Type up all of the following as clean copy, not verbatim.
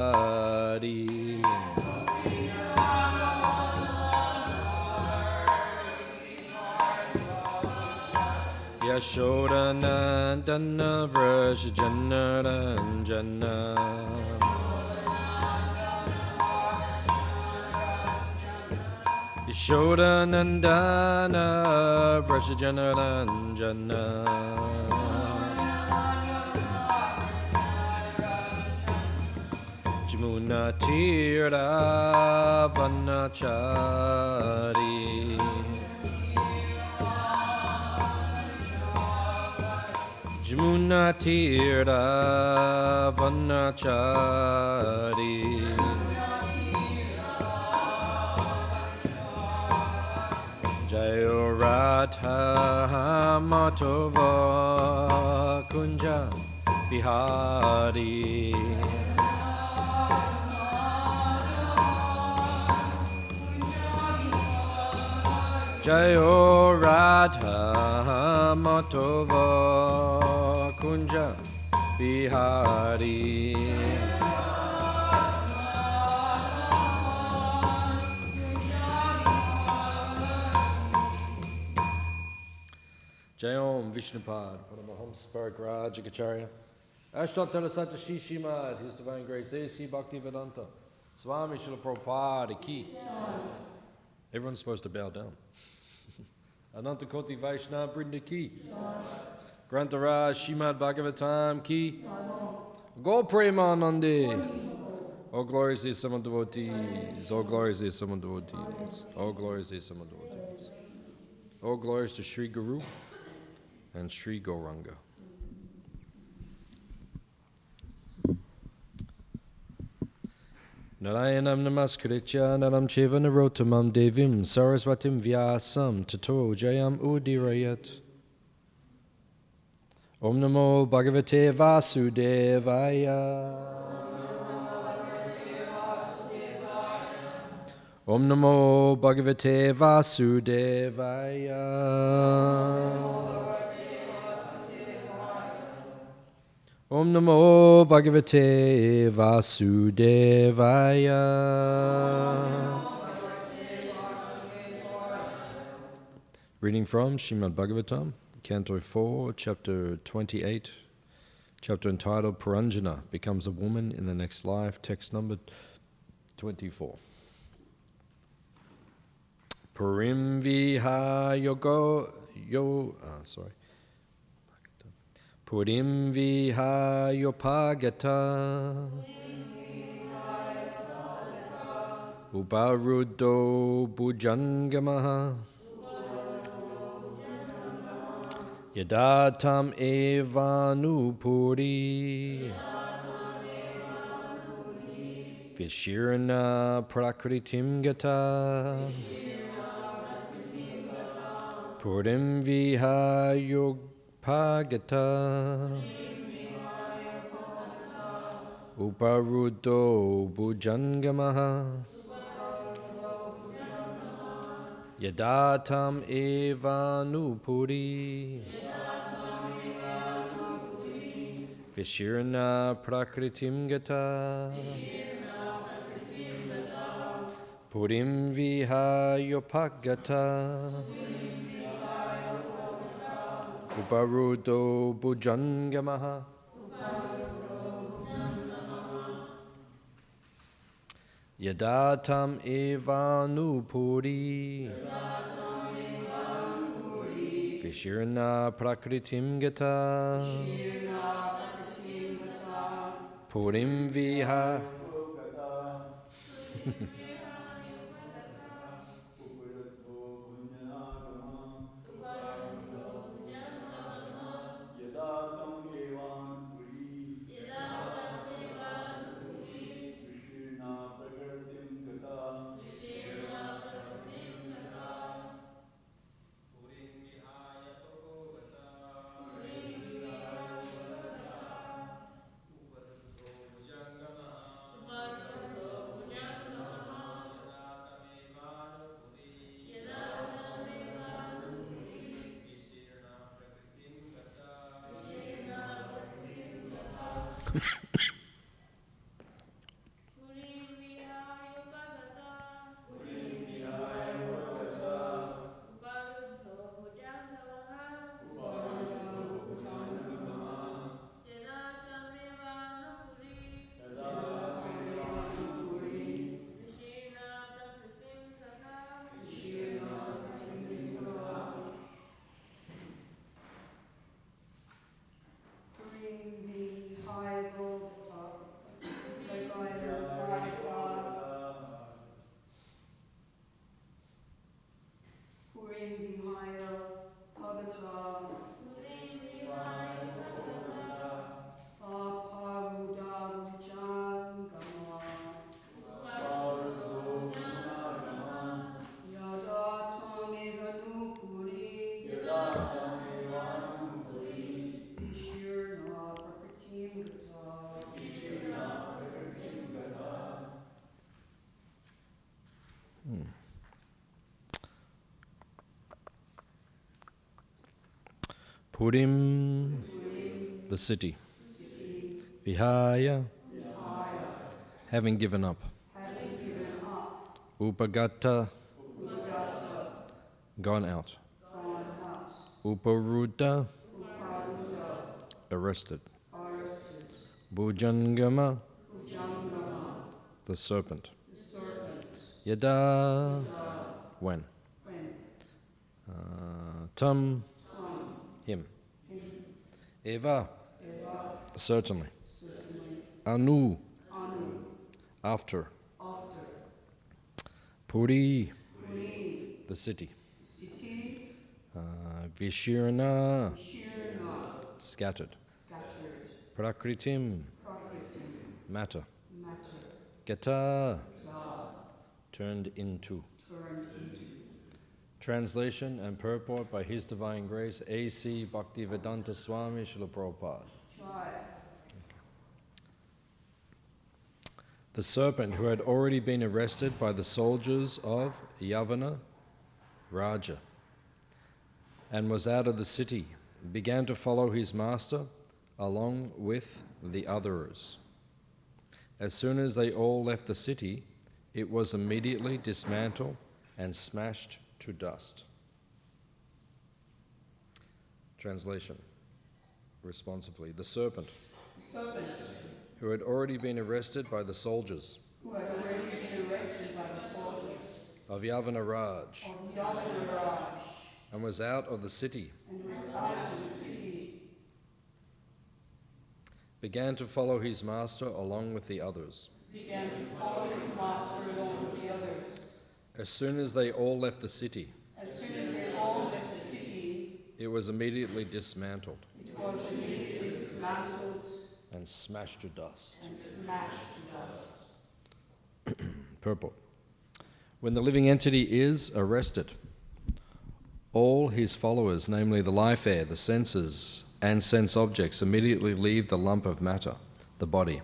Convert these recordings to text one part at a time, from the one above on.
Hari. Yashodanandana Vrashjanaranjana Yashodanandana Vrashjanaranjana Jamunatira Vanachari Jamunatira Vanachari Jayo Radha Matova Kunja Bihari Jayo Radha Matova Kunja Bihari Jayom Vishnupad Paramahams Bhaktivedanta Acharya Ashtatala Santa Shishimad His Divine Grace A.C. Bhaktivedanta Swami Srila Prabhupada Ki. Everyone's supposed to bow down. Ananta Koti Vaishnava Brinda Ki. Grantaraj Śrīmad Bhāgavatam Ki. Go Premanande. All glories is some devotees. All glories is some devotees. All glories is some devotees. All glories to Sri Guru and Sri Gauranga. Narayanam namaskritya naram cheva narotamam devim sarasvatim vyasam tato jayam udirayat. Om namo bhagavate vasudevaya. Om namo bhagavate vasudevaya. Om namo bhagavate vasudevaya. Reading from Srimad-Bhagavatam, Canto 4, Chapter 28, chapter entitled Puranjana becomes a woman in the next life, text number 24. Purim viha Purim viha yopagata Uparuddho bhujangamaha Yadatam evanupuri Vishirna prakritim gata Purim viha yopagata Uparuddho bhujangamaha Yadatam evanupuri Vishirna prakritim gata Purim viha yopagata Uparuddho bhujangamaha Yadatam evanupuri Vishirna prakritim gata Purim viha Purim, the city. Vihaya, having given up. Upagata, gone out. Uparuta, arrested. Bhujangama, the serpent. Yada, when. Tam, him. Eva, certainly. Anu, after. Puri, the city. Vishirna, scattered. Prakritim, matter. Gata, turned into. Translation and purport by His Divine Grace, A.C. Bhaktivedanta Swami Srila Prabhupada. The serpent, who had already been arrested by the soldiers of Yavana Raja and was out of the city, began to follow his master along with the others. As soon as they all left the city, it was immediately dismantled and smashed to dust. Translation, responsively. The serpent, who had already been arrested by the soldiers of Yavana Raj and was out of the city, began to follow his master along with the others. As soon as they all left the city, it was immediately dismantled and smashed to dust. Purport. When the living entity is arrested, all his followers, namely the life air, the senses, and sense objects, immediately leave the lump of matter, the body.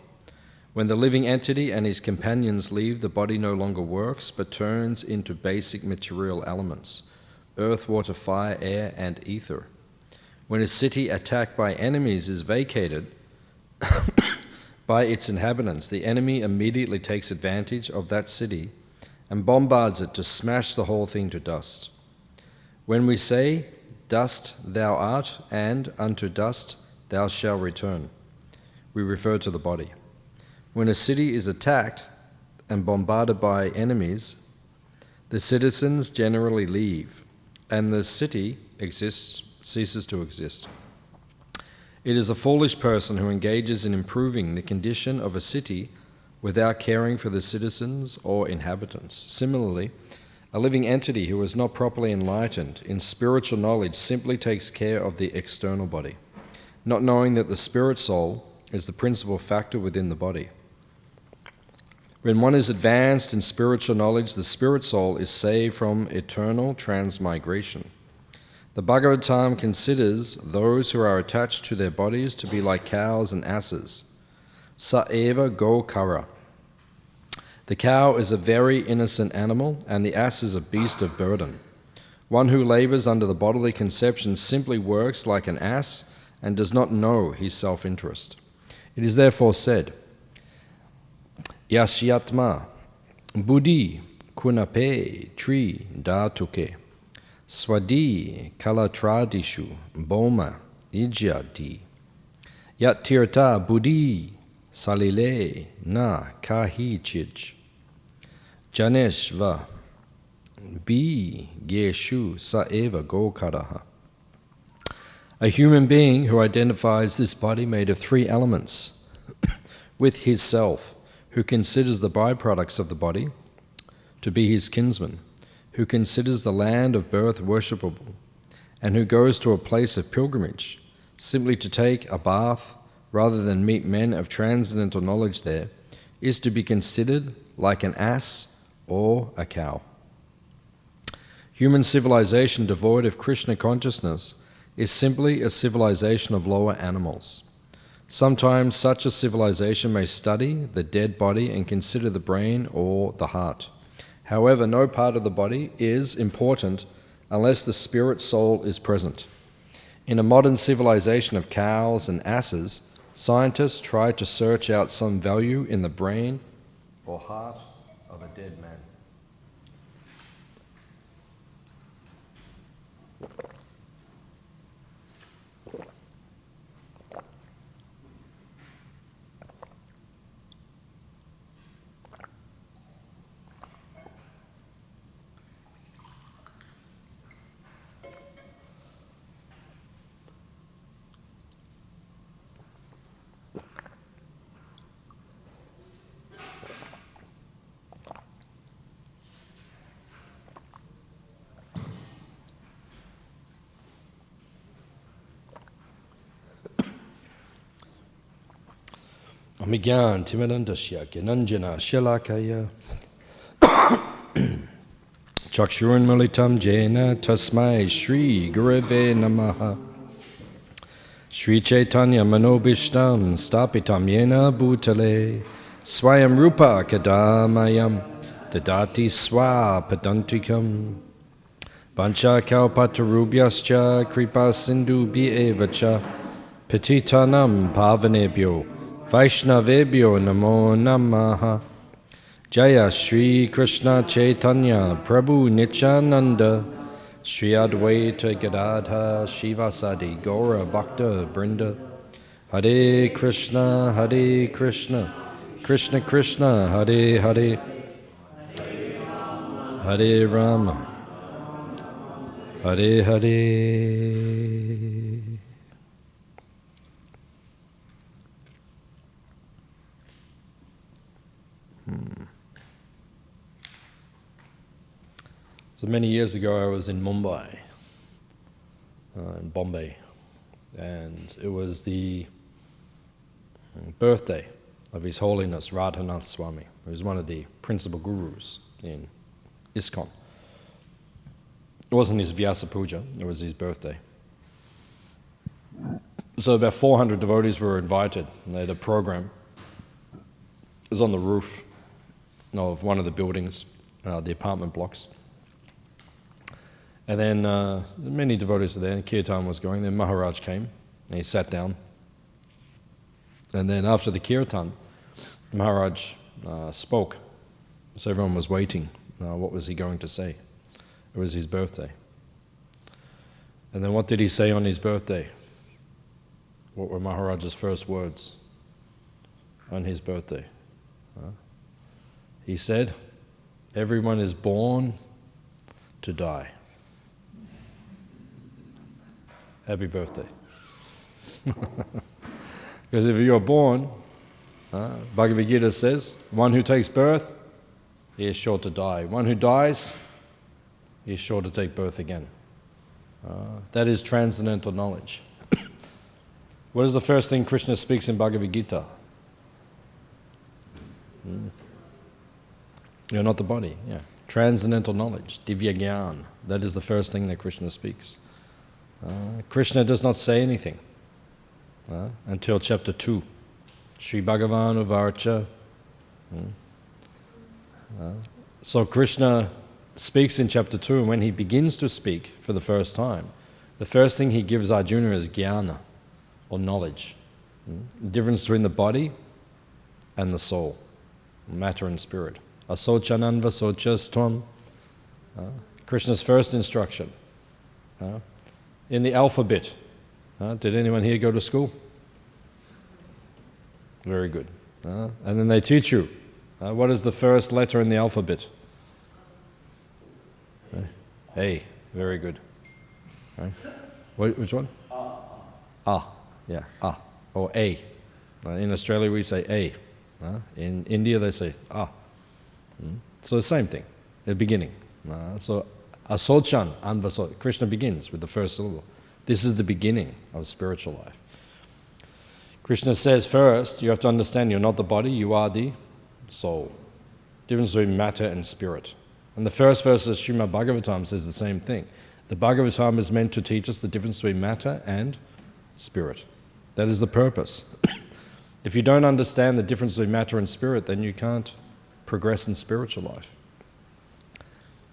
When the living entity and his companions leave, the body no longer works, but turns into basic material elements: earth, water, fire, air, and ether. When a city attacked by enemies is vacated by its inhabitants, the enemy immediately takes advantage of that city and bombards it to smash the whole thing to dust. When we say, "Dust thou art, and unto dust thou shalt return," we refer to the body. When a city is attacked and bombarded by enemies, the citizens generally leave, and the city ceases to exist. It is a foolish person who engages in improving the condition of a city without caring for the citizens or inhabitants. Similarly, a living entity who is not properly enlightened in spiritual knowledge simply takes care of the external body, not knowing that the spirit soul is the principal factor within the body. When one is advanced in spiritual knowledge, the spirit soul is saved from eternal transmigration. The Bhagavatam considers those who are attached to their bodies to be like cows and asses. Sa eva go kara. The cow is a very innocent animal, and the ass is a beast of burden. One who labors under the bodily conception simply works like an ass and does not know his self-interest. It is therefore said, Yashyatma buddhi kunape tri dhatuke swadi kalatradishu boma ijyati yat tirtha buddhi salile na kahi chij janeshva bi geshu sa eva gokaraha. A human being who identifies this body made of three elements with his self, who considers the byproducts of the body to be his kinsman, who considers the land of birth worshipable, and who goes to a place of pilgrimage simply to take a bath rather than meet men of transcendental knowledge there, is to be considered like an ass or a cow. Human civilization devoid of Krishna consciousness is simply a civilization of lower animals. Sometimes such a civilization may study the dead body and consider the brain or the heart. However, no part of the body is important unless the spirit soul is present. In a modern civilization of cows and asses, scientists try to search out some value in the brain or heart of a dead man. Amigyan Timadandasya Gyananjana Shalakaya Chakshurun Mulitam Jena Tasmai Shri Gurave Namaha Shri Chaitanya Manobishtam Stapitam Yena Bhutale Swayam Rupa Kadamayam Dadati Swa Padantikam Pancha Kalpatarubhyascha Kripa Sindhu Bhievacha Petitanam Pavanebhyo Vaishnavebhyo Namo Namaha Jaya Shri Krishna Chaitanya Prabhu Nityananda Shri Advaita Gadadha Shivasadi Gaura Bhakta Vrinda Hare Krishna Krishna Krishna Hare Hare Hare Rama Hare Hare. So many years ago I was in Mumbai, in Bombay, and it was the birthday of His Holiness Radhanath Swami, who was one of the principal gurus in ISKCON. It wasn't his Vyasa Puja, it was his birthday. So about 400 devotees were invited, and they had a program. It was on the roof of one of the buildings, the apartment blocks. And then many devotees were there, and kirtan was going. Then Maharaj came, and he sat down. And then after the kirtan, Maharaj spoke. So everyone was waiting. What was he going to say? It was his birthday. And then what did he say on his birthday? What were Maharaj's first words on his birthday? He said, "Everyone is born to die. Happy birthday." Because if you're born, Bhagavad Gita says, one who takes birth, he is sure to die. One who dies, he is sure to take birth again. That is transcendental knowledge. What is the first thing Krishna speaks in Bhagavad Gita? You're not the body, yeah. Transcendental knowledge, divya gyan. That is the first thing that Krishna speaks. Krishna does not say anything until chapter 2. Sri Bhagavan Uvarcha. So Krishna speaks in chapter 2, and when he begins to speak for the first time, the first thing he gives Arjuna is jnana, or knowledge. The difference between the body and the soul, matter and spirit. Asochananva sochastvam. Krishna's first instruction. In the alphabet. Did anyone here go to school? Very good. And then they teach you, what is the first letter in the alphabet? A. Very good. Right. Which one? Ah. Yeah. Ah. Or A. In Australia we say A. In India they say Ah. So the same thing, the beginning. So asochan anvaso. Krishna begins with the first syllable. This is the beginning of spiritual life. Krishna says first, you have to understand you're not the body, you are the soul. Difference between matter and spirit. And the first verse of Srimad-Bhagavatam says the same thing. The Bhagavatam is meant to teach us the difference between matter and spirit. That is the purpose. If you don't understand the difference between matter and spirit, then you can't progress in spiritual life.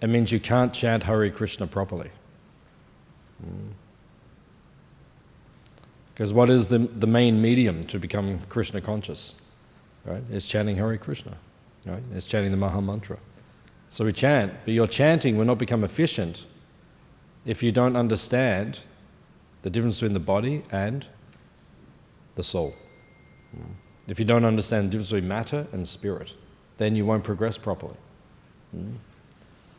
It means you can't chant Hare Krishna properly. Because what is the main medium to become Krishna conscious? Right? It's chanting Hare Krishna. Right? It's chanting the Maha Mantra. So we chant, but your chanting will not become efficient if you don't understand the difference between the body and the soul. If you don't understand the difference between matter and spirit, then you won't progress properly.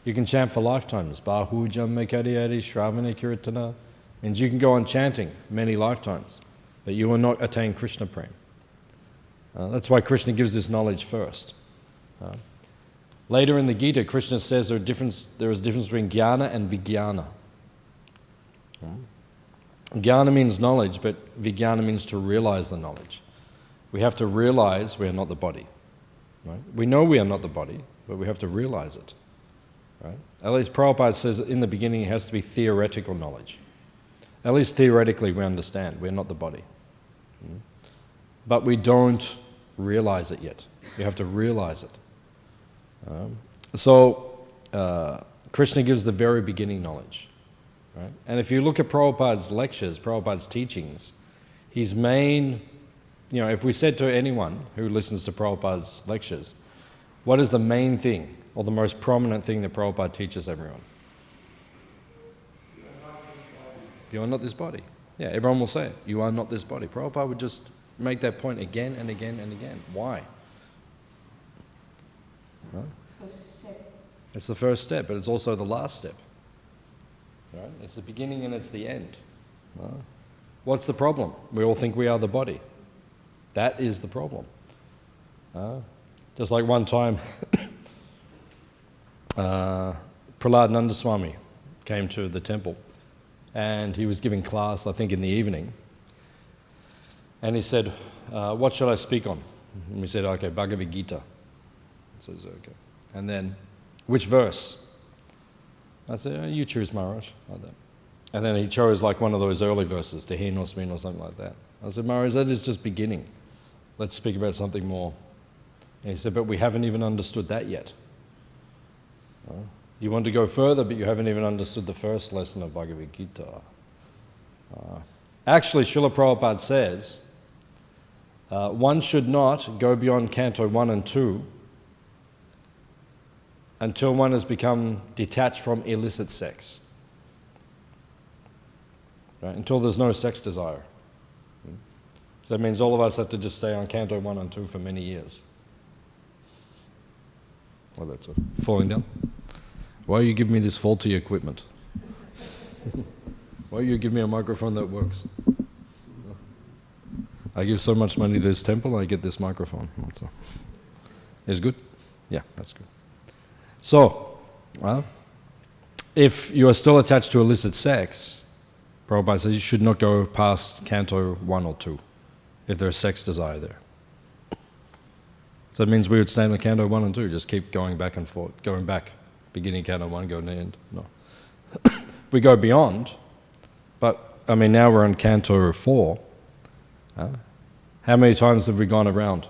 You can chant for lifetimes. Bahu jamme kariyari shravane kirtana. Means you can go on chanting many lifetimes, but you will not attain Krishna prem. That's why Krishna gives this knowledge first. Later in the Gita, Krishna says there is a difference between jnana and vijnana. Jnana means knowledge, but vijnana means to realize the knowledge. We have to realize we are not the body. Right? We know we are not the body, but we have to realize it. Right? At least Prabhupada says in the beginning it has to be theoretical knowledge. At least theoretically we understand we're not the body. But we don't realize it yet. We have to realize it. Krishna gives the very beginning knowledge. Right? And if you look at Prabhupada's lectures, Prabhupada's teachings, his main, if we said to anyone who listens to Prabhupada's lectures, what is the main thing or the most prominent thing that Prabhupada teaches everyone? You are not this body. Yeah, everyone will say it. You are not this body. Prabhupada would just make that point again and again and again. Why? Right? First step. It's the first step, but it's also the last step. Right? It's the beginning and it's the end. Right? What's the problem? We all think we are the body. That is the problem. Just like one time, Prahlad Nanda Swami came to the temple and he was giving class, I think in the evening, and he said, what should I speak on? And we said, okay, Bhagavad Gita. So he said, okay. And then, which verse? I said, you choose, Maharaj, like that. And then he chose like one of those early verses, Tehin or Smin or something like that. I said, Maharaj, that is just beginning. Let's speak about something more. And he said, but we haven't even understood that yet. You want to go further, but you haven't even understood the first lesson of Bhagavad Gita. Actually, Srila Prabhupada says, one should not go beyond Canto 1 and 2 until one has become detached from illicit sex. Right? Until there's no sex desire. So that means all of us have to just stay on Canto 1 and 2 for many years. Well, that's it. Falling down. Why you give me this faulty equipment? Why you give me a microphone that works? I give so much money to this temple, I get this microphone. It's good? Yeah, that's good. So, if you are still attached to illicit sex, Prabhupada says you should not go past Canto 1 or 2 if there's sex desire there. So it means we would stay on Canto 1 and 2, just keep going back and forth, going back. Beginning Canto 1, go to the end. No. We go beyond, but I mean now we're on Canto 4. How many times have we gone around?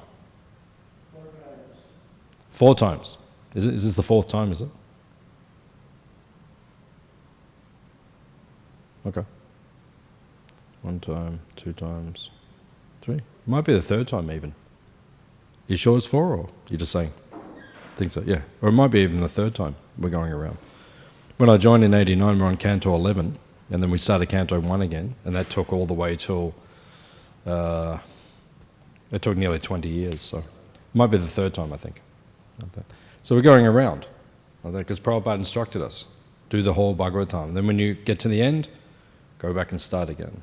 4 times. 4 times. Is this the 4th time, is it? Okay. 1 time, 2 times, 3. Might be the 3rd time even. You sure it's 4 or you're just saying? I think so, yeah. Or it might be even the 3rd time we're going around. When I joined in 89, we're on Canto 11, and then we started Canto 1 again, and that took all the way till, it took nearly 20 years, so it might be the 3rd time, I think. Like that. So we're going around, like that, because Prabhupada instructed us, do the whole Bhagavatam. Then when you get to the end, go back and start again.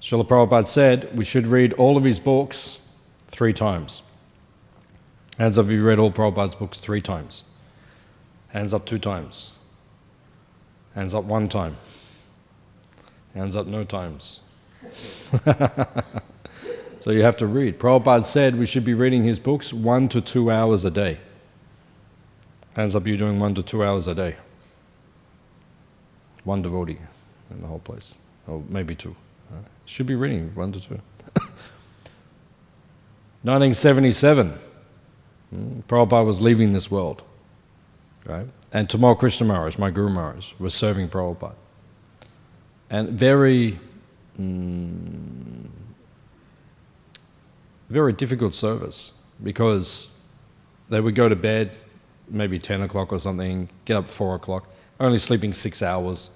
Srila Prabhupada said we should read all of his books 3 times. Hands up if you've read all Prabhupada's books 3 times. Hands up 2 times. Hands up 1 time. Hands up no times. So you have to read. Prabhupada said we should be reading his books 1 to 2 hours a day. Hands up, you're doing 1 to 2 hours a day. 1 devotee in the whole place. Or maybe 2. Should be reading 1 to 2. 1977. Prabhupada was leaving this world, right? And Tamal Krishna Maharaj, my Guru Maharaj, was serving Prabhupada. And very very difficult service, because they would go to bed maybe 10 o'clock or something, get up 4 o'clock, only sleeping 6 hours.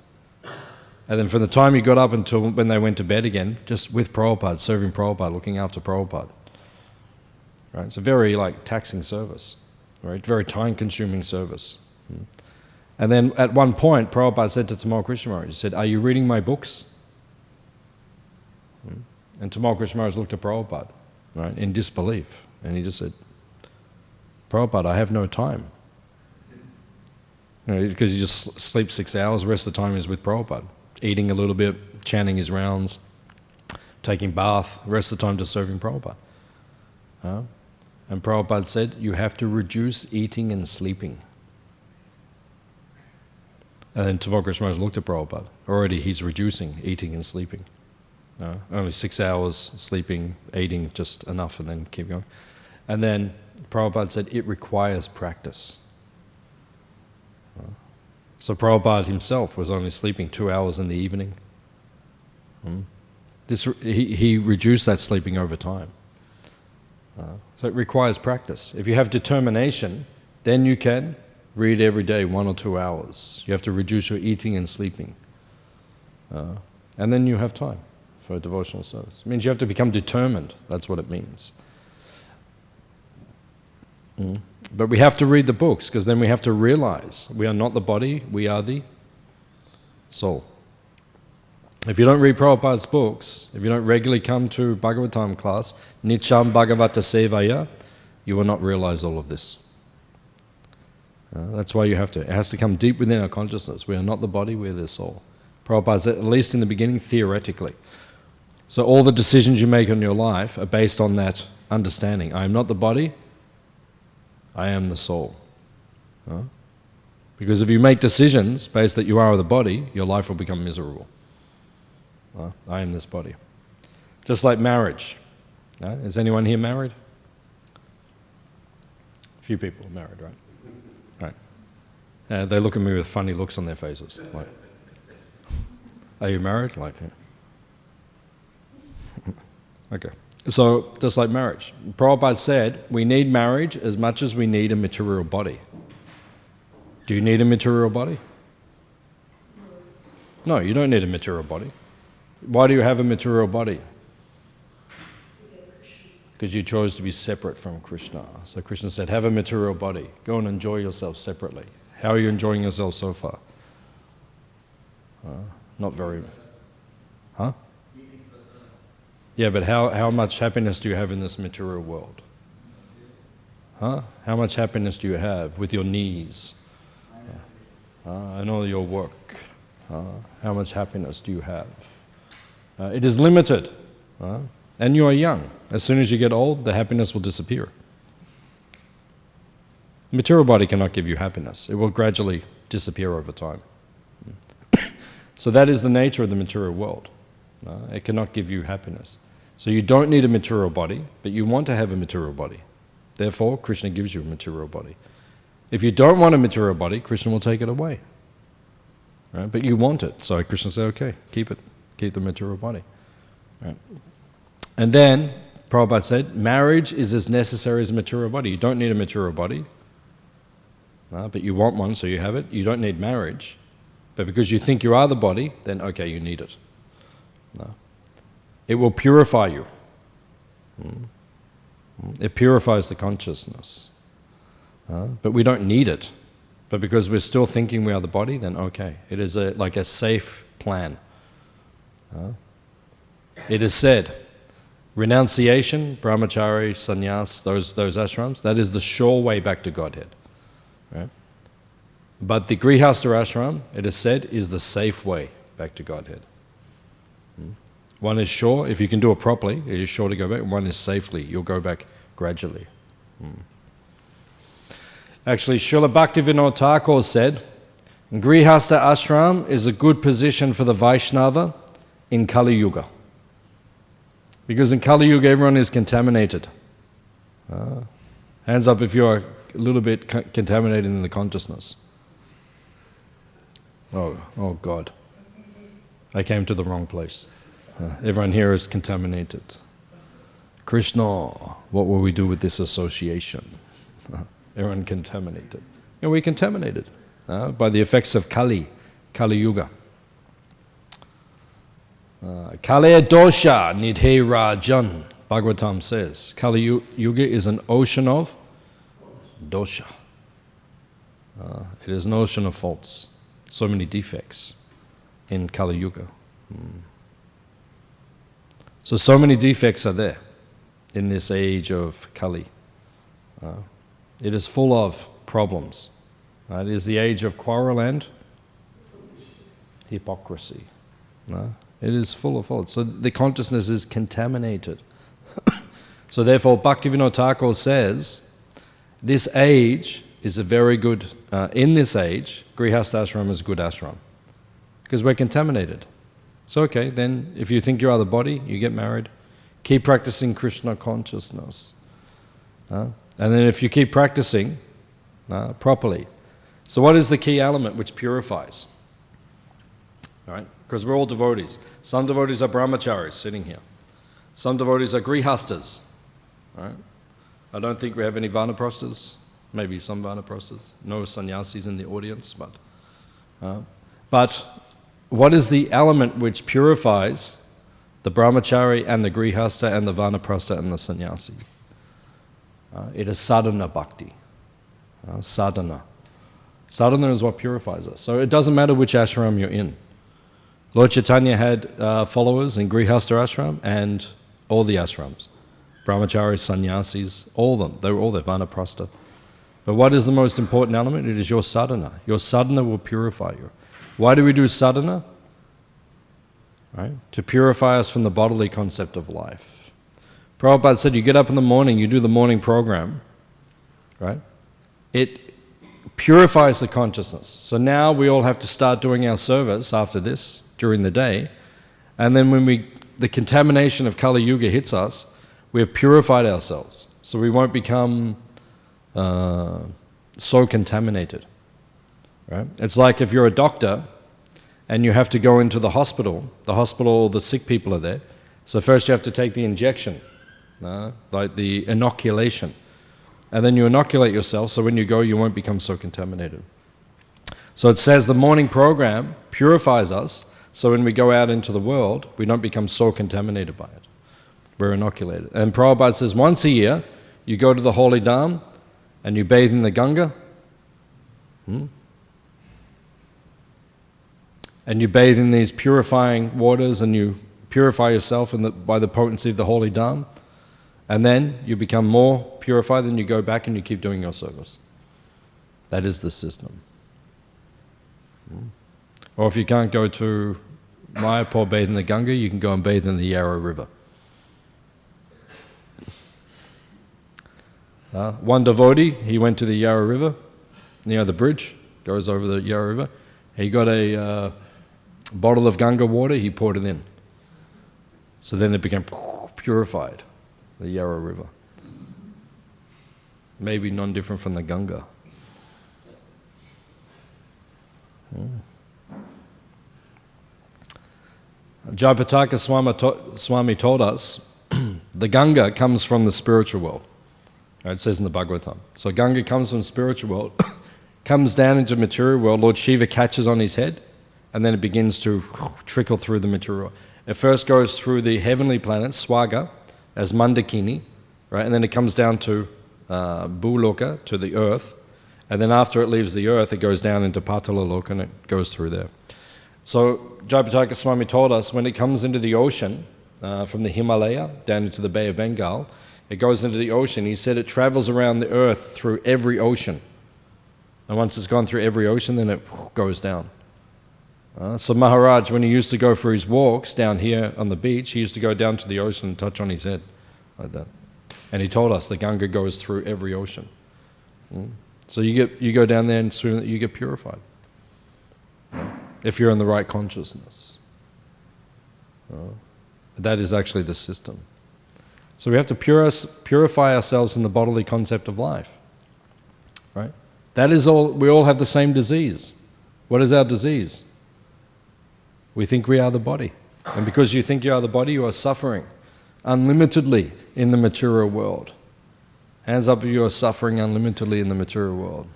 And then from the time you got up until when they went to bed again, just with Prabhupada, serving Prabhupada, looking after Prabhupada. Right? It's a very taxing service, right? Very time-consuming service. And then at one point, Prabhupada said to Tamal Krishna Maharaj, he said, "Are you reading my books?" And Tamal Krishna Maharaj looked at Prabhupada, right, in disbelief. And he just said, "Prabhupada, I have no time." Because you just sleep 6 hours, the rest of the time is with Prabhupada. Eating a little bit, chanting his rounds, taking bath, the rest of the time just serving Prabhupada. And Prabhupada said, you have to reduce eating and sleeping. And then Tamal Krishna Maharaj looked at Prabhupada. Already he's reducing eating and sleeping. Only 6 hours sleeping, eating just enough, and then keep going. And then Prabhupada said, it requires practice. So Prabhupada himself was only sleeping 2 hours in the evening. He reduced that sleeping over time. So it requires practice. If you have determination, then you can read every day 1 or 2 hours. You have to reduce your eating and sleeping. And then you have time for a devotional service. It means you have to become determined. That's what it means. But we have to read the books, because then we have to realize we are not the body, we are the soul. If you don't read Prabhupada's books, if you don't regularly come to Bhagavatam class, Nityam Bhagavata Sevaya, you will not realize all of this. That's why you have to. It has to come deep within our consciousness. We are not the body, we are the soul. Prabhupada said, at least in the beginning, theoretically. So all the decisions you make in your life are based on that understanding. I am not the body, I am the soul. Because if you make decisions based that you are the body, your life will become miserable. I am this body. Just like marriage. Is anyone here married? A few people are married, right? Right. They look at me with funny looks on their faces. Like, are you married? Like, yeah. Okay. So, just like marriage. Prabhupada said, we need marriage as much as we need a material body. Do you need a material body? No, you don't need a material body. Why do you have a material body? Because you chose to be separate from Krishna. So Krishna said, have a material body. Go and enjoy yourself separately. How are you enjoying yourself so far? Not very. Huh? Yeah, but how much happiness do you have in this material world? Huh? How much happiness do you have with your knees? And all your work? How much happiness do you have? It is limited. And you are young. As soon as you get old, the happiness will disappear. The material body cannot give you happiness. It will gradually disappear over time. So that is the nature of the material world. It cannot give you happiness. So you don't need a material body, but you want to have a material body. Therefore, Krishna gives you a material body. If you don't want a material body, Krishna will take it away. Right? But you want it, so Krishna said, okay, keep it. Keep the material body. Right? And then, Prabhupada said, marriage is as necessary as a material body. You don't need a material body, but you want one, so you have it. You don't need marriage, but because you think you are the body, then okay, you need it. It will purify you. It purifies the consciousness. But we don't need it. But because we're still thinking we are the body, then okay. It is like a safe plan. It is said, renunciation, brahmachari, sannyas, those ashrams, that is the sure way back to Godhead. Right? But the grihastha ashram, it is said, is the safe way back to Godhead. One is sure, if you can do it properly, it is sure to go back. One is safely, you'll go back gradually. Actually, Srila Bhaktivedanta Thakur said, grihastha ashram is a good position for the Vaishnava in Kali Yuga. Because in Kali Yuga, everyone is contaminated. Hands up if you're a little bit contaminated in the consciousness. Oh God. I came to the wrong place. Everyone here is contaminated. Krishna, what will we do with this association? Everyone contaminated. We're contaminated by the effects of Kali Yuga. Kali dosha nidhe rajan, Bhagavatam says. Kali Yuga is an ocean of dosha. It is an ocean of faults. So many defects in Kali Yuga. So many defects are there in this age of Kali. It is full of problems. It is the age of quarrel and hypocrisy. It is full of faults. So the consciousness is contaminated. So therefore, Bhaktivedanta Thakur says, this age is a very good, in this age, Grihastha ashram is a good ashram. Because we're contaminated. So okay, then if you think you are the body, you get married. Keep practicing Krishna consciousness. And then if you keep practicing properly. So what is the key element which purifies? All right? Because we're all devotees. Some devotees are brahmacharis sitting here. Some devotees are grihastas. All right? I don't think we have any vanaprasthas. Maybe some vanaprasthas. No sannyasis in the audience. But what is the element which purifies the brahmachari and the grihasta and the vanaprastha and the sannyasi? It is sadhana bhakti. Sadhana. Sadhana is what purifies us. So it doesn't matter which ashram you're in. Lord Chaitanya had followers in Grihastha ashram and all the ashrams. Brahmacharis, sannyasis, all of them. They were all there, vanaprastha. But what is the most important element? It is your sadhana. Your sadhana will purify you. Why do we do sadhana? Right? To purify us from the bodily concept of life. Prabhupada said you get up in the morning, you do the morning program, right? It purifies the consciousness. So now we all have to start doing our service after this, during the day, and then when the contamination of Kali Yuga hits us, we have purified ourselves. So we won't become so contaminated. Right? It's like if you're a doctor and you have to go into the hospital, the sick people are there. So first you have to take the injection, like the inoculation. And then you inoculate yourself, so when you go, you won't become so contaminated. So it says the morning program purifies us, so when we go out into the world, we don't become so contaminated by it. We're inoculated. And Prabhupada says once a year, you go to the holy dham and you bathe in the Ganga. And you bathe in these purifying waters and you purify yourself by the potency of the holy dham. And then you become more purified, then you go back and you keep doing your service. That is the system. Or if you can't go to Mayapur, bathe in the Ganga, you can go and bathe in the Yarra River. One devotee, he went to the Yarra River, near the bridge, goes over the Yarra River. He got a bottle of Ganga water, he poured it in. So then it became purified, the Yarra River. Maybe non-different from the Ganga. Jayapataka Swami told us the Ganga comes from the spiritual world. Right, it says in the Bhagavatam. So Ganga comes from the spiritual world, comes down into the material world, Lord Shiva catches on his head, and then it begins to trickle through the material world. It first goes through the heavenly planets, Swaga, as Mandakini, right, and then it comes down to Bhuloka, to the earth, and then after it leaves the earth, it goes down into Patala Loka and it goes through there. So Jayapataka Swami told us when it comes into the ocean, from the Himalaya down into the Bay of Bengal, it goes into the ocean. He said it travels around the earth through every ocean. And once it's gone through every ocean, then it goes down. So Maharaj, when he used to go for his walks down here on the beach, he used to go down to the ocean and touch on his head like that. And he told us the Ganga goes through every ocean. So you go down there and swim, you get purified. If you're in the right consciousness. That is actually the system. So we have to purify ourselves in the bodily concept of life. Right? That is all, we all have the same disease. What is our disease? We think we are the body. And because you think you are the body, you are suffering unlimitedly in the material world. Hands up if you are suffering unlimitedly in the material world.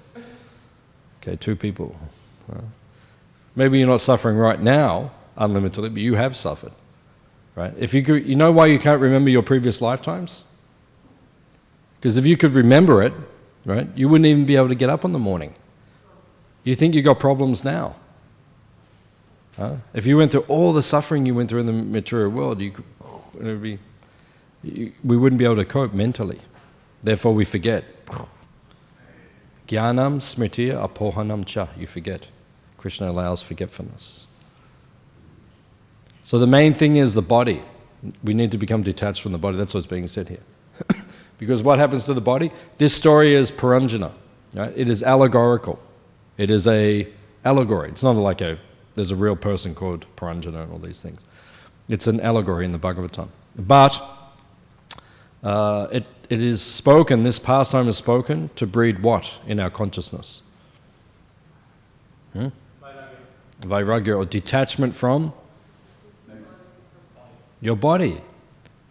Okay, 2 people. Maybe you're not suffering right now unlimitedly, but you have suffered. Right? If you know why you can't remember your previous lifetimes? Because if you could remember it, right, you wouldn't even be able to get up in the morning. You think you got problems now. If you went through all the suffering you went through in the material world, we wouldn't be able to cope mentally. Therefore we forget. Jnanam smritiya apohanam cha. You forget. Krishna allows forgetfulness. So the main thing is the body. We need to become detached from the body. That's what's being said here. Because what happens to the body? This story is paranjana. Right? It is allegorical. It is a allegory. It's not like there's a real person called Paranjana and all these things. It's an allegory in the Bhagavatam. But it is spoken, this pastime is spoken to breed what in our consciousness? Vairagya, or detachment from your body.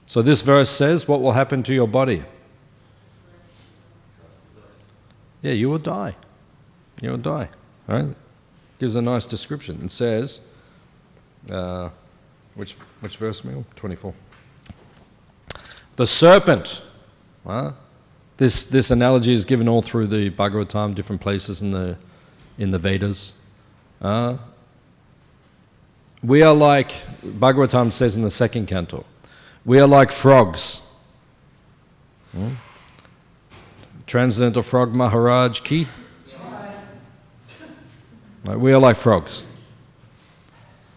So this verse says, what will happen to your body? Yeah, you will die. You will die. Right? Gives a nice description. It says, which verse, Mel? 24. The serpent. This analogy is given all through the Bhagavatam, different places in the Vedas. We are like, Bhagavatam says in the 2nd canto, we are like frogs. Transcendental frog Maharaj ki. Right, we are like frogs.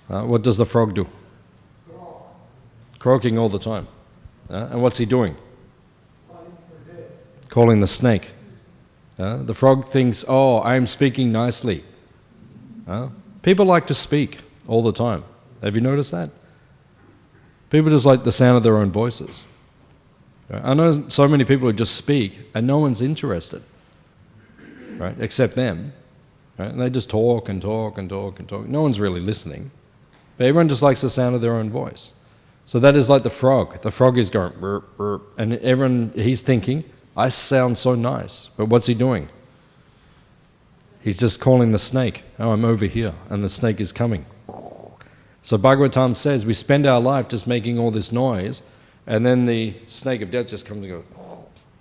What does the frog do? Croaking all the time. And what's he doing? Calling the snake. The frog thinks, oh, I'm speaking nicely. People like to speak all the time. Have you noticed that? People just like the sound of their own voices. I know so many people who just speak and no one's interested, right? Except them. Right? And they just talk and talk and talk and talk. No one's really listening. But everyone just likes the sound of their own voice. So that is like the frog. The frog is going, burp, burp, and everyone, he's thinking, I sound so nice. But what's he doing? He's just calling the snake. Oh, I'm over here. And the snake is coming. So Bhagavatam says we spend our life just making all this noise, and then the snake of death just comes and goes,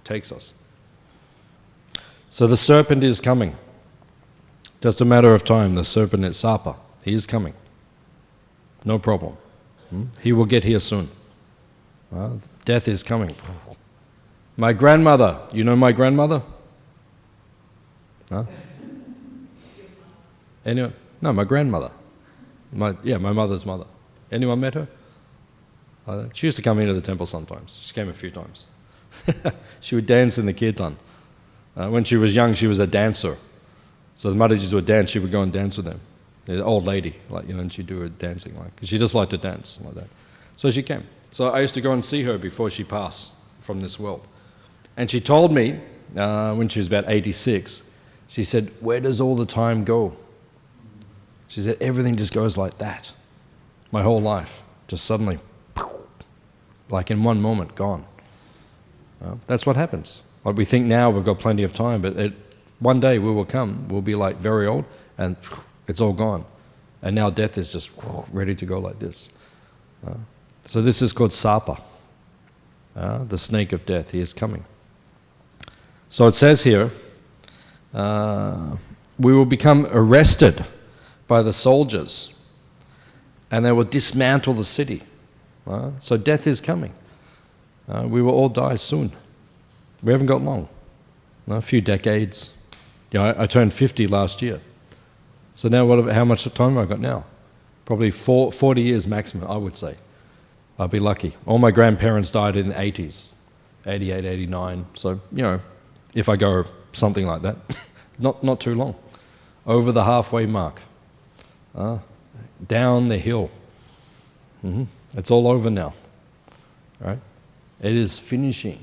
takes us. So the serpent is coming. Just a matter of time. The serpent is Sapa. He is coming. No problem. He will get here soon. Death is coming. My grandmother. You know my grandmother? Anyone? No, my grandmother. My mother's mother. Anyone met her? She used to come into the temple sometimes. She came a few times. She would dance in the kirtan. When she was young, she was a dancer. So the Mataji's would dance, she would go and dance with them. An old lady, and she'd do her dancing, because she just liked to dance like that. So she came. So I used to go and see her before she passed from this world. And she told me, when she was about 86, she said, where does all the time go? She said, everything just goes like that. My whole life, just suddenly, like in one moment, gone. That's what happens. Like we think now we've got plenty of time, but one day we will come, we'll be like very old, and it's all gone. And now death is just ready to go like this. So this is called Sapa, the snake of death. He is coming. So it says here, we will become arrested by the soldiers, and they will dismantle the city. So death is coming. We will all die soon. We haven't got long. A few decades. I turned 50 last year. So now how much time have I got now? Probably 40 years maximum, I would say. I'll be lucky. All my grandparents died in the 80s, 88, 89. So, if I go something like that, not too long. Over the halfway mark. Down the hill. It's all over now. Right? It is finishing.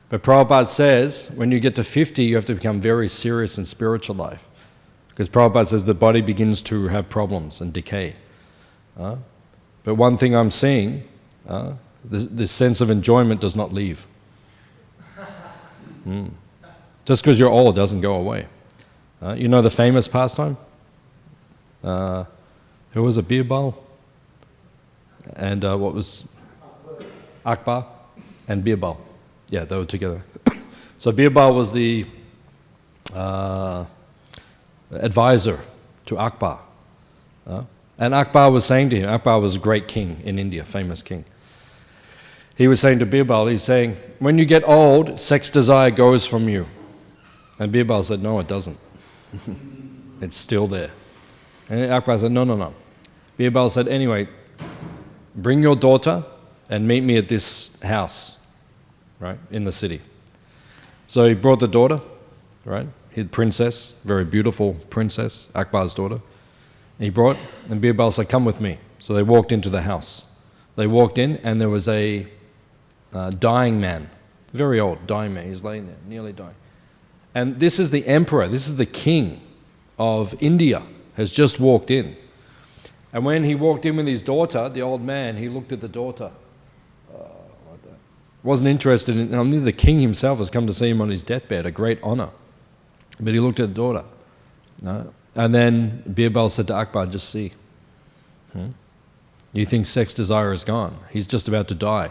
But Prabhupada says, when you get to 50, you have to become very serious in spiritual life. Because Prabhupada says the body begins to have problems and decay. But one thing I'm seeing, this sense of enjoyment does not leave. Just because you're old doesn't go away. You know the famous pastime? Who was it? Birbal? And what was Akbar and Birbal? Yeah, they were together. So Birbal was the advisor to Akbar. And Akbar was saying to him, Akbar was a great king in India, famous king. He was saying to Birbal, he's saying, when you get old, sex desire goes from you. And Birbal said, no, it doesn't. It's still there. And Akbar said, no, no, no. Birbal said, anyway, bring your daughter and meet me at this house, right, in the city. So he brought the daughter, right, his princess, very beautiful princess, Akbar's daughter. He brought, and Birbal said, come with me. So they walked into the house. They walked in, and there was a dying man, very old, dying man. He's laying there, nearly dying. And this is the emperor, this is the king of India, has just walked in. And when he walked in with his daughter, the old man, he looked at the daughter. Like that. Wasn't interested in, the king himself has come to see him on his deathbed, a great honor. But he looked at the daughter. And then Birbal said to Akbar, just see. You think sex desire is gone. He's just about to die.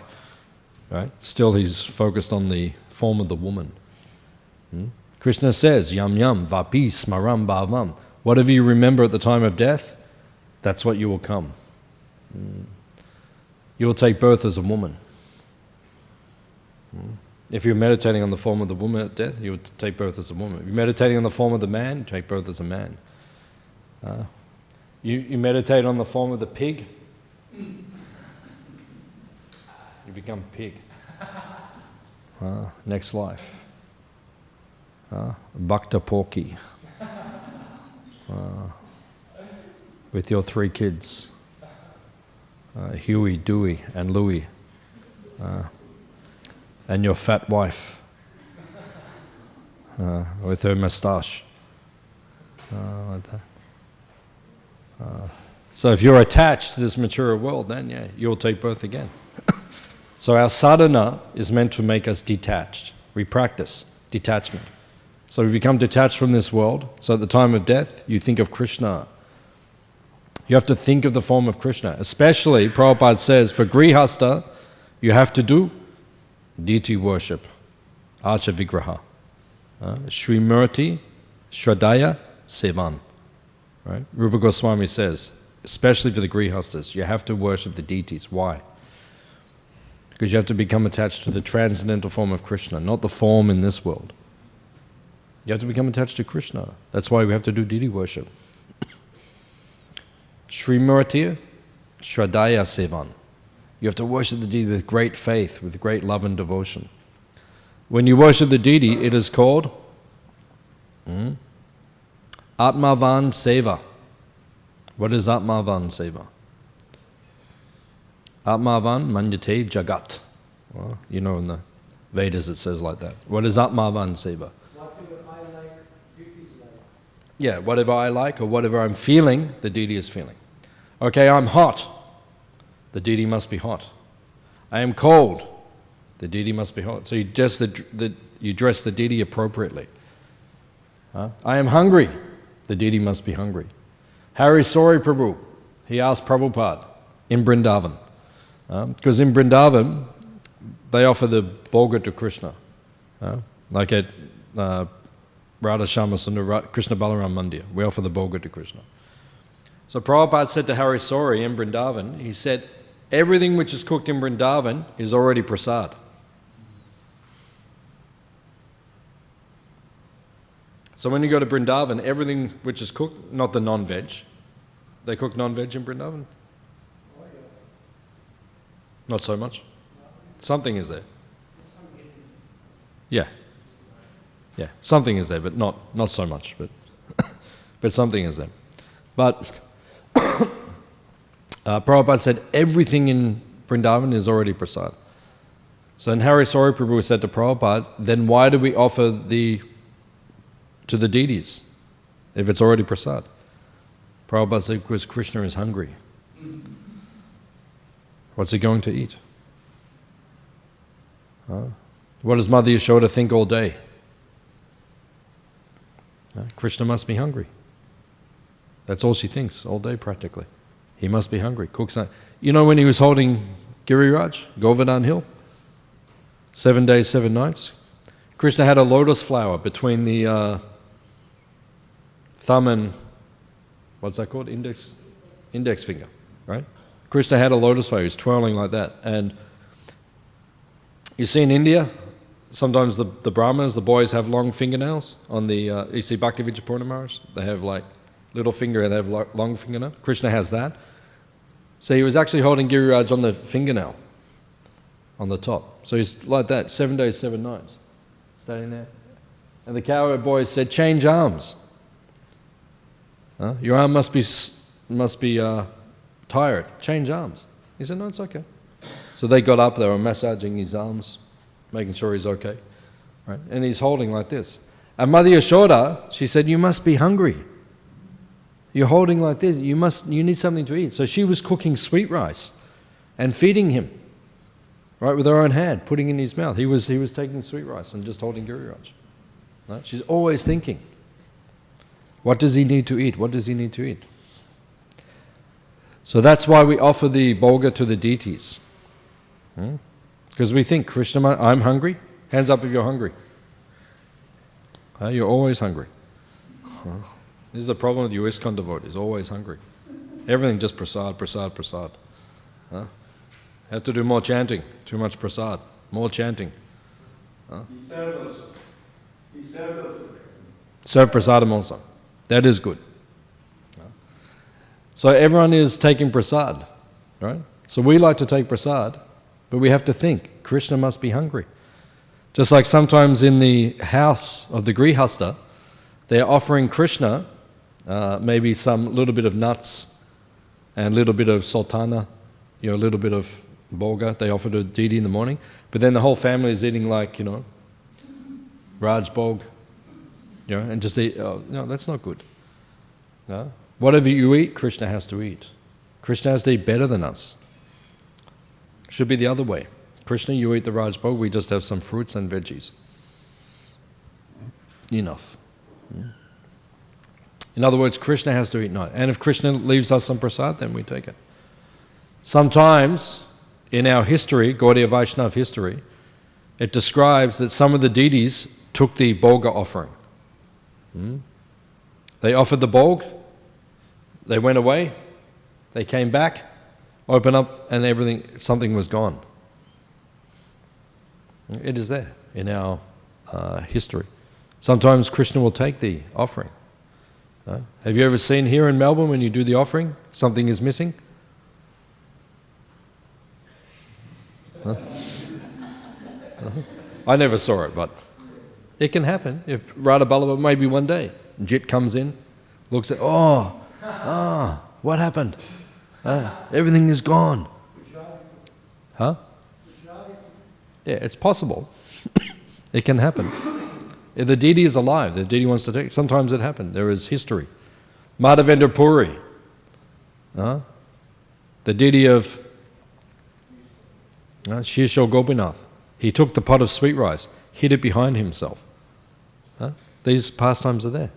Right? Still he's focused on the form of the woman. Krishna says, yam yam vapi smaram bhavam. Whatever you remember at the time of death, that's what you will come. You will take birth as a woman. If you're meditating on the form of the woman at death, you will take birth as a woman. If you're meditating on the form of the man, you take birth as a man. You meditate on the form of the pig, you become pig. Next life. Bhakta Porky. With your 3 kids, Huey, Dewey, and Louie, and your fat wife with her moustache. Like that. So if you're attached to this material world, then yeah, you'll take birth again. So our sadhana is meant to make us detached. We practice detachment. So we become detached from this world. So at the time of death, you think of Krishna. You have to think of the form of Krishna. Especially, Prabhupada says, for grihasta, you have to do deity worship, Archa Vigraha. Srimurti, Shraddhaya, Sevan. Right? Rupa Goswami says, especially for the grihastas, you have to worship the deities. Why? Because you have to become attached to the transcendental form of Krishna, not the form in this world. You have to become attached to Krishna. That's why we have to do deity worship. Srimurti, Shraddhaya Sevan. You have to worship the deity with great faith, with great love and devotion. When you worship the deity, it is called Atmavan Seva. What is Atmavan Seva? Atmavan Manyate Jagat. Well, you know in the Vedas it says like that. What is Atmavan Seva? Whatever I like, deity is like. Yeah, whatever I like or whatever I'm feeling, the deity is feeling. Okay, I'm hot. The deity must be hot. I am cold. The deity must be hot. So you dress the deity appropriately. I am hungry. The deity must be hungry. Hare Prabhu, he asked Prabhupada in Vrindavan. Because in Vrindavan, they offer the bhoga to Krishna. Like at Radha Shama Sundar, Krishna Balaram Mandir, we offer the bhoga to Krishna. So Prabhupada said to Hare in Vrindavan, he said, everything which is cooked in Vrindavan is already prasad. So when you go to Vrindavan, everything which is cooked, not the non-veg. They cook non-veg in Vrindavan? Not so much? Something is there. Yeah. Yeah, something is there, but not so much. But something is there. But Prabhupada said everything in Vrindavan is already prasad. So then Hare Prabhu said to Prabhupada, then why do we offer to the deities if it's already prasad? Prabhupada said, because Krishna is hungry. What's he going to eat? What does Mother Yashoda think all day? Krishna must be hungry. That's all she thinks all day practically. He must be hungry. Cooks. You know when he was holding Giriraj, Govardhan Hill? 7 days, 7 nights. Krishna had a lotus flower between the thumb and, what's that called? Index finger, right? Krishna had a lotus flower. He was twirling like that. And you see in India, sometimes the Brahmanas, the boys have long fingernails on the, you see Bhaktivedanta Purnamaras? They have like little finger and they have long fingernail. Krishna has that. So he was actually holding Giriraj on the fingernail, on the top. So he's like that, 7 days, 7 nights, standing there. And the cowherd boys said, change arms. Your arm must be tired. Change arms. He said, no, it's okay. So they got up, they were massaging his arms, making sure he's okay. Right? And he's holding like this. And Mother Yashoda, she said, you must be hungry. You're holding like this. You need something to eat. So she was cooking sweet rice and feeding him, right, with her own hand, putting in his mouth. He was taking sweet rice and just holding Giriraj. Right? She's always thinking, what does he need to eat? What does he need to eat? So that's why we offer the bhoga to the deities. Because we think, Krishna, I'm hungry. Hands up if you're hungry. You're always hungry. This is the problem with you ISKCON devotees, always hungry. Everything just prasad, prasad, prasad. Have to do more chanting, too much prasad, more chanting. He served us. He served us. Serve prasadam also. That is good. So everyone is taking prasad, right? So we like to take prasad, but we have to think, Krishna must be hungry. Just like sometimes in the house of the Grihasta, they're offering Krishna maybe some little bit of nuts and a little bit of sultana, a little bit of bhoga. They offer to deity in the morning, but then the whole family is eating like, Raj Bhog, and just eat. No, that's not good. No? Whatever you eat, Krishna has to eat. Krishna has to eat better than us. Should be the other way. Krishna, you eat the Raj Bhog, we just have some fruits and veggies. Enough. In other words, Krishna has to eat night. And if Krishna leaves us some prasad, then we take it. Sometimes, in our history, Gaudiya Vaishnava history, it describes that some of the deities took the bhoga offering. They offered the bhog, they went away, they came back, opened up, and something was gone. It is there in our history. Sometimes Krishna will take the offering. Have you ever seen here in Melbourne when you do the offering, something is missing? I never saw it, but it can happen. If Radha Ballabha, maybe one day, Jit comes in, looks at, what happened? Everything is gone. Huh? Yeah, it's possible. It can happen. If the deity is alive, the deity wants to take, sometimes it happens. There is history. Madhavendra Puri, the deity of Shishal Gopinath, he took the pot of sweet rice, hid it behind himself. These pastimes are there.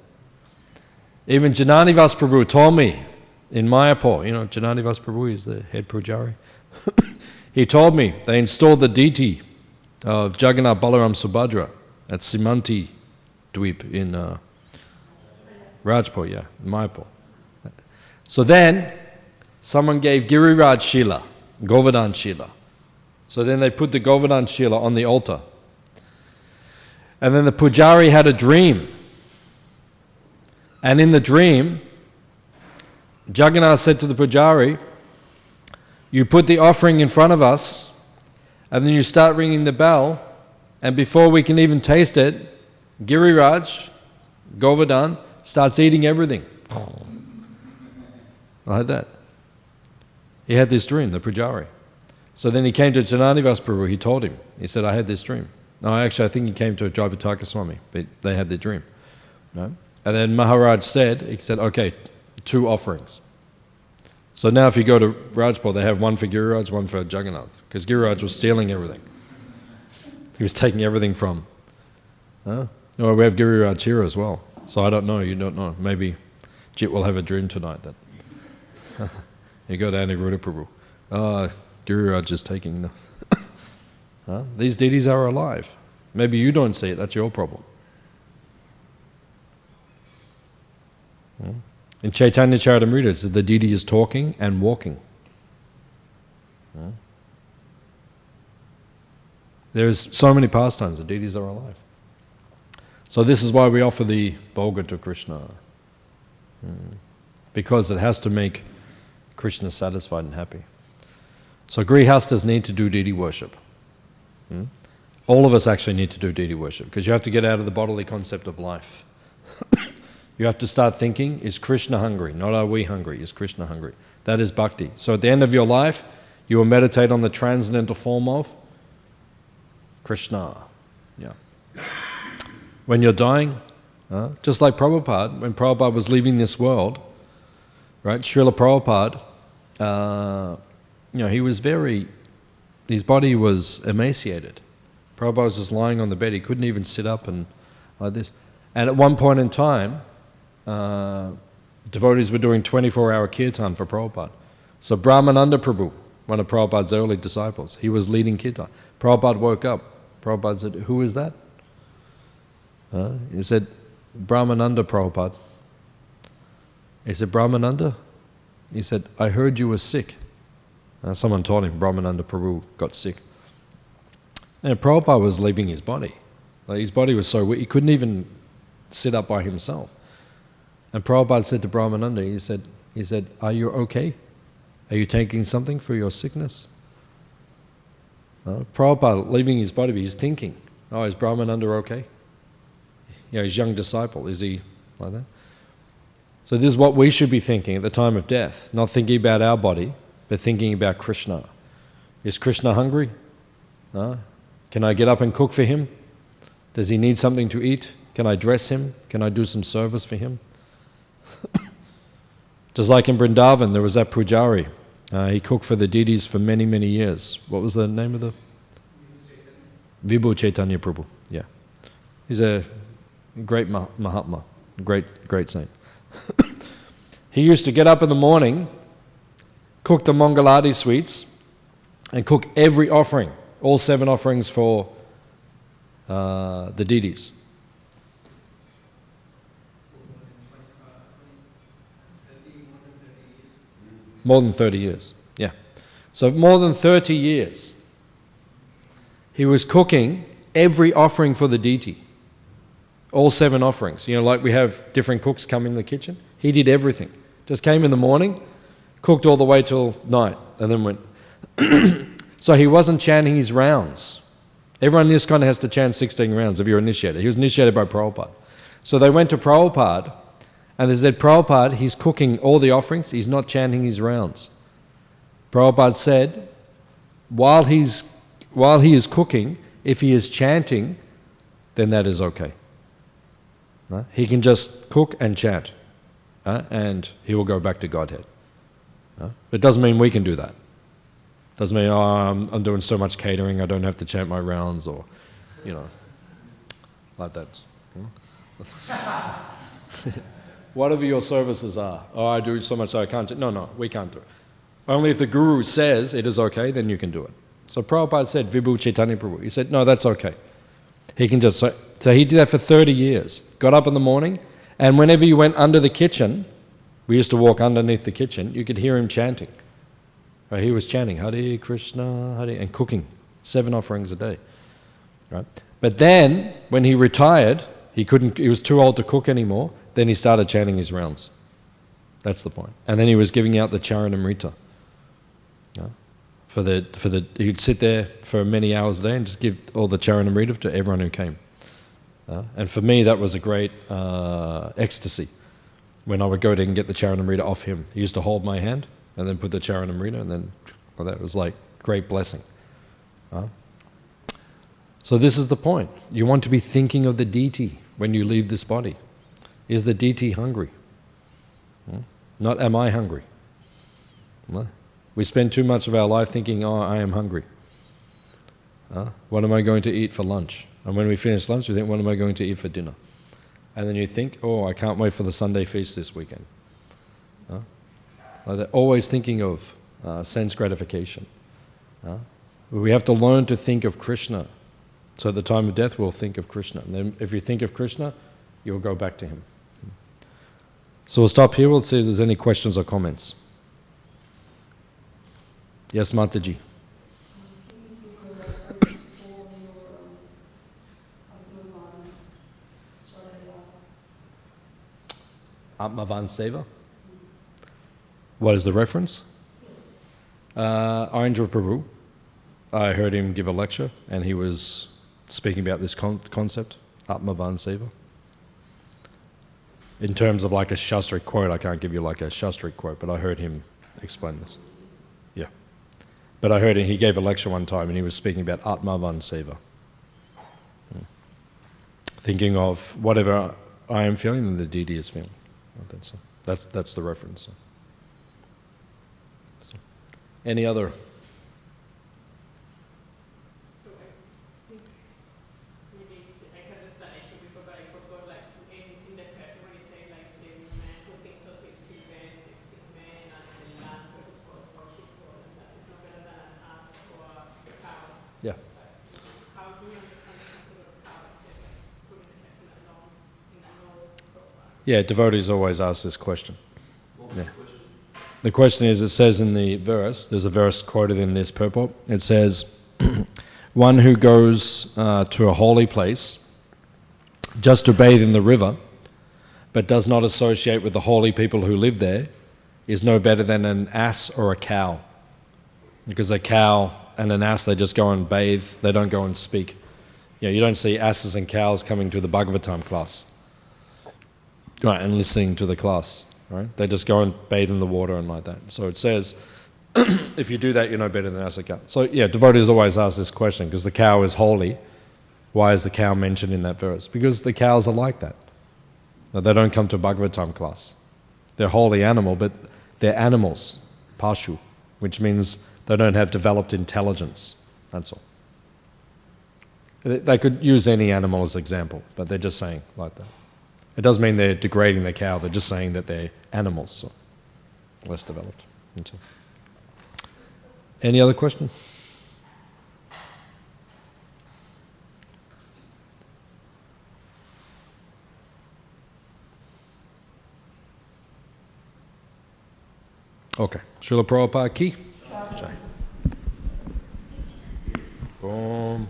Even Jananivas Prabhu told me in Mayapur, Jananivas Prabhu is the head pujari. He told me they installed the deity of Jagannath Balaram Subhadra at Simanti Dweep in Rajpur, Mayapur. So then, someone gave Giriraj Shila, Govardhan Shila. So then they put the Govardhan Shila on the altar. And then the pujari had a dream. And in the dream, Jagannath said to the pujari, you put the offering in front of us, and then you start ringing the bell, and before we can even taste it, Giriraj, Govardhan, starts eating everything. Like that. He had this dream, the pujari. So then he came to Jananivas Prabhu, he told him. He said, I had this dream. No, actually I think he came to Jayapataka Swami, but they had the dream. No? And then Maharaj said, okay, 2 offerings. So now if you go to Rajpur, they have one for Giriraj, one for Jagannath, because Giriraj was stealing everything. He was taking everything from. Or we have Giriraj here as well. So I don't know, you don't know. Maybe Jit will have a dream tonight that you go to Aniruddha Prabhu. Giriraj is taking the... These deities are alive. Maybe you don't see it, that's your problem. In Chaitanya Charitamrita, it says the deity is talking and walking. There's so many pastimes, the deities are alive. So this is why we offer the bhoga to Krishna. Because it has to make Krishna satisfied and happy. So grihastas need to do deity worship. All of us actually need to do deity worship, because you have to get out of the bodily concept of life. You have to start thinking, is Krishna hungry? Not are we hungry, is Krishna hungry? That is bhakti. So at the end of your life, you will meditate on the transcendental form of Krishna. Yeah. When you're dying, just like Prabhupada, when Prabhupada was leaving this world, right, Srila Prabhupada, he was his body was emaciated. Prabhupada was just lying on the bed, he couldn't even sit up and like this. And at one point in time, devotees were doing 24-hour kirtan for Prabhupada. So Brahmananda Prabhu, one of Prabhupada's early disciples, he was leading kirtan. Prabhupada woke up. Prabhupada said, "Who is that?" He said, "Brahmananda Prabhupada." He said, "Brahmananda?" He said, "I heard you were sick." Someone told him Brahmananda Prabhu got sick. And Prabhupada was leaving his body. Like, his body was so weak, he couldn't even sit up by himself. And Prabhupada said to Brahmananda, he said, "Are you okay? Are you taking something for your sickness?" Prabhupada leaving his body, he's thinking, is Brahmananda okay? His young disciple, is he like that? So this is what we should be thinking at the time of death, not thinking about our body, but thinking about Krishna. Is Krishna hungry? Can I get up and cook for him? Does he need something to eat? Can I dress him? Can I do some service for him? Just like in Vrindavan, there was that pujari. He cooked for the deities for many, many years. What was the name of the? Vibhu Chaitanya Prabhu. Yeah. He's a great Mahatma, great saint. He used to get up in the morning, cook the Mangaladi sweets, and cook every offering, all 7 offerings for the deities. More than 30 years, yeah. So more than 30 years, he was cooking every offering for the deity. All 7 offerings. Like we have different cooks come in the kitchen. He did everything. Just came in the morning, cooked all the way till night, and then went. So he wasn't chanting his rounds. Everyone in ISKCON has to chant 16 rounds if you're initiated. He was initiated by Prabhupada. So they went to Prabhupada, and they said, "Prabhupada, he's cooking all the offerings, he's not chanting his rounds." Prabhupada said, while he is cooking, if he is chanting, then that is okay. He can just cook and chant, and he will go back to Godhead. It doesn't mean we can do that. Doesn't mean, I'm doing so much catering, I don't have to chant my rounds, or, like that. Whatever your services are. I do so much so I can't. No, we can't do it. Only if the Guru says it is okay, then you can do it. So Prabhupada said, Vibhu Chaitanya Prabhu, he said, no, that's okay. He can just, so he did that for 30 years. Got up in the morning, and whenever you went under the kitchen, we used to walk underneath the kitchen, you could hear him chanting. Right? He was chanting, Hare Krishna, Hare, and cooking 7 offerings a day. Right? But then, when he retired, he was too old to cook anymore, then he started chanting his rounds. That's the point. And then he was giving out the Charanamrita. He'd sit there for many hours a day and just give all the Charanamrita to everyone who came. And for me, that was a great ecstasy when I would go and get the Charanamrita off him. He used to hold my hand and then put the Charanamrita, and then that was like great blessing. So this is the point. You want to be thinking of the deity when you leave this body. Is the deity hungry? Not am I hungry? No? We spend too much of our life thinking, oh, I am hungry. What am I going to eat for lunch? And when we finish lunch, we think, what am I going to eat for dinner? And then you think, oh, I can't wait for the Sunday feast this weekend. Like they're always thinking of sense gratification. We have to learn to think of Krishna. So at the time of death, we'll think of Krishna. And then if you think of Krishna, you'll go back to him. So we'll stop here. We'll see if there's any questions or comments. Yes, Mataji. Atmavan Seva. What is the reference? Ayendra Prabhu. I heard him give a lecture and he was speaking about this concept, Atmavan Seva. In terms of like a Shastric quote, I can't give you like a Shastric quote, but I heard him explain this. Yeah. But I heard him, he gave a lecture one time and he was speaking about Atmavan Seva. Thinking of whatever I am feeling and the deity is feeling. That's the reference. So. Any other? Yeah. Yeah, devotees always ask this question. Yeah. The question is, it says in the verse, there's a verse quoted in this purport, it says, one who goes to a holy place just to bathe in the river, but does not associate with the holy people who live there, is no better than an ass or a cow. Because a cow and an ass, they just go and bathe, they don't go and speak. You don't see asses and cows coming to the Bhagavatam class. Right, and listening to the class, right? They just go and bathe in the water and like that. So it says, if you do that, you're no better than ass or cow. So yeah, devotees always ask this question, because the cow is holy. Why is the cow mentioned in that verse? Because the cows are like that. Now, they don't come to Bhagavatam class. They're a holy animal, but they're animals, pashu, which means they don't have developed intelligence, that's all. They could use any animal as example, but they're just saying like that. It doesn't mean they're degrading the cow, they're just saying that they're animals, so less developed. That's all. Any other question? Okay. Srila Prabhupada ki? Jai. Boom.